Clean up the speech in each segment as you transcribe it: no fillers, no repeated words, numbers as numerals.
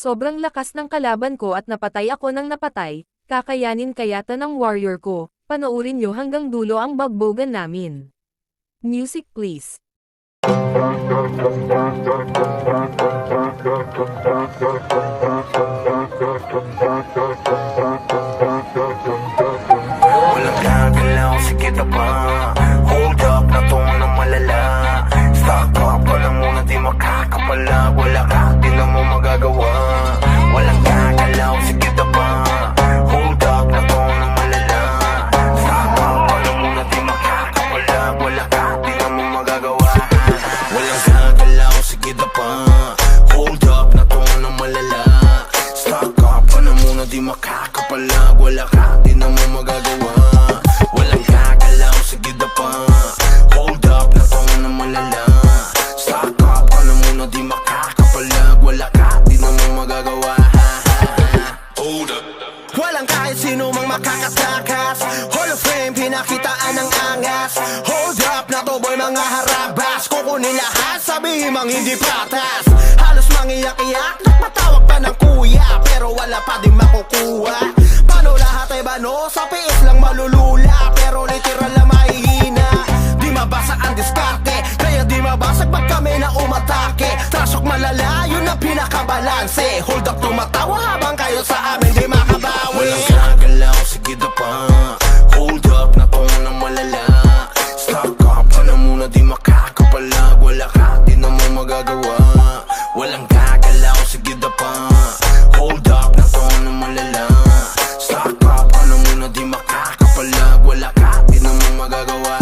Sobrang lakas ng kalaban ko at napatay ako ng napatay, kakayanin kaya to ng warrior ko, panoorin nyo hanggang dulo ang bagbogan namin. Music please. Walang gagalaw, sige na pa. Hold up na to ng malala. Stock up ka lang muna, di makakapalag. Wala ka, di na mo magagawa. Walang gagalaw, sige na pa. Hold up na to ng malala. Stock up ka lang muna, di makakapalag. Wala ka, di na mo magagawa. Walang gagalaw, sige na pa. Hold up na to ng malala. Stock up ka na muna, di makakapalag. Wala ka, di na mo magagawa. Walang gagalaw, sige na pa. Hold up na to ng malala. Stock up ka na muna, di makakapalag. Wala ka, di na mo magagawa. Hold up. Walang kahit sino mang makakatakas. Hall of Fame, pinakitaan ng angas. Hold up na to boy, mga harabas. Kukunin lahat, sabihin mang hindi patas. Halos mangiyak-iyak, nagpatawag pa ng kuya, pero wala pa din makukuha. Paano lahat ay bano, sa piis lang malulula, pero literal na mahihina. Di mabasa ang diskarte, kaya di mabasag pag kami na umatake. Trasok malala, yun ang pinakabalanse. Hold up, tumatawa habang kayo sa amin di makabawi. Walang gagalaw, sige na pa. Hold up na to ng malala. Stock up ka na muna, di makakapalag. Wala ka, di na mo magagawa. Walang gagalaw, sige na pa. Hold up na to ng malala. Stock up ka na muna, di makakapalag. Wala ka, di na mo magagawa.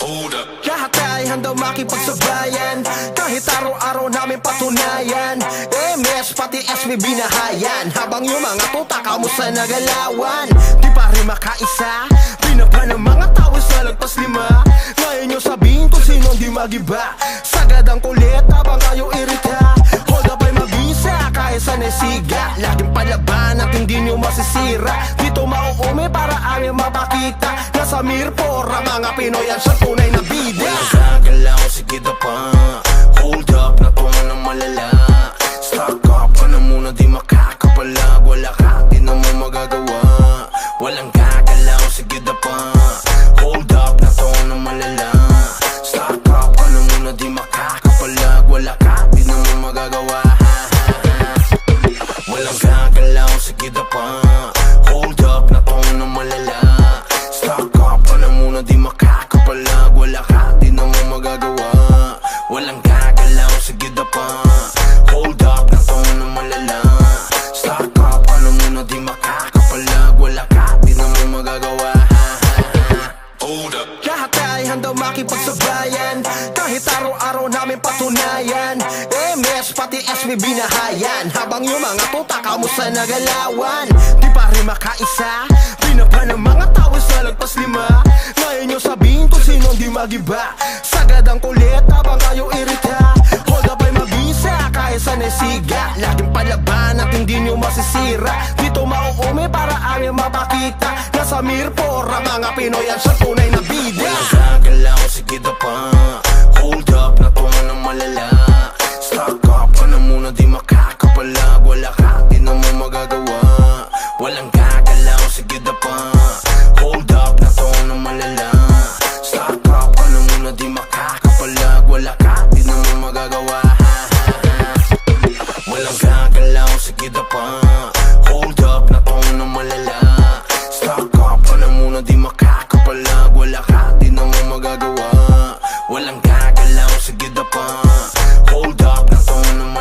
Hold up. Lahat ay handang makipagsabayan, kahit araw-araw namin patunayan. MS pati SB binahayan, habang yung mga tuta kamusta nagalawan. Di pa rin makaisa, pinapa ng mga tao sa lagpas lima. Ngayon yung sabihin kung sino di magiba. Sagad ang kulit habang kayo irita. Hold up ay mabisa kahit sa nesiga. Laging palaban at hindi nyo masisira. Dito mauumi para aming mapakita. Nasa Mirpor ang mga Pinoy ang siyang tunay na bida. Walang gagalaw, sige na pa. Hold up na to ng malala. Stock up ka na muna, di makakapalag. Wala ka, di na mo magagawa. Walang gagalaw, sige na pa. Hold up na to ng malala. Stock up ka na muna, di makakapalag. Wala ka, di na mo magagawa. Walang gagalaw, sige na pa. Hold up na to ng malala. Stock up ka na muna, di makakapalag. Wala ka, di na mo magagawa. Walang gagalaw, sige na pa. Hold up na to ng malala. Stock up ka na muna, di makakapalag. Wala ka, di na mo magagawa. Hold up. Lahat ay handang makipagsabayan, kahit araw-araw namin patunayan. MS pati SB binahayan, habang yung mga tuta kamusta nagalawan. Di pa rin makaisa, pinapa ng mga tao sa lagpas lima. Ngayon yung sabihin kung sino di magiba. Sagad ang kulit habang kayo irita. Hold up ay mabisa kahit sa nesiga. Laging palaban at hindi nyo masisira. Dito mauumi para aming mapakita. Nasa Mirpor ang mga Pinoy ang siyang tunay na bida. Walang gagalaw, sige na pa. Hold up na to ng malala. Stock up ka na muna, di makakapalag. Wala ka, di na mo magagawa. Walang gagalaw, sige na pa. Hold up na to ng malala. Stock up ka na muna, di makakapalag. Wala ka, di na mo magagawa. Walang gagalaw, sige na pa. Hold up na to ng malala. Stock up ka na muna, di makakapalag. Wala ka, di na mo magagawa. Walang gagalaw, sige na pa. Hold up na to ng malala.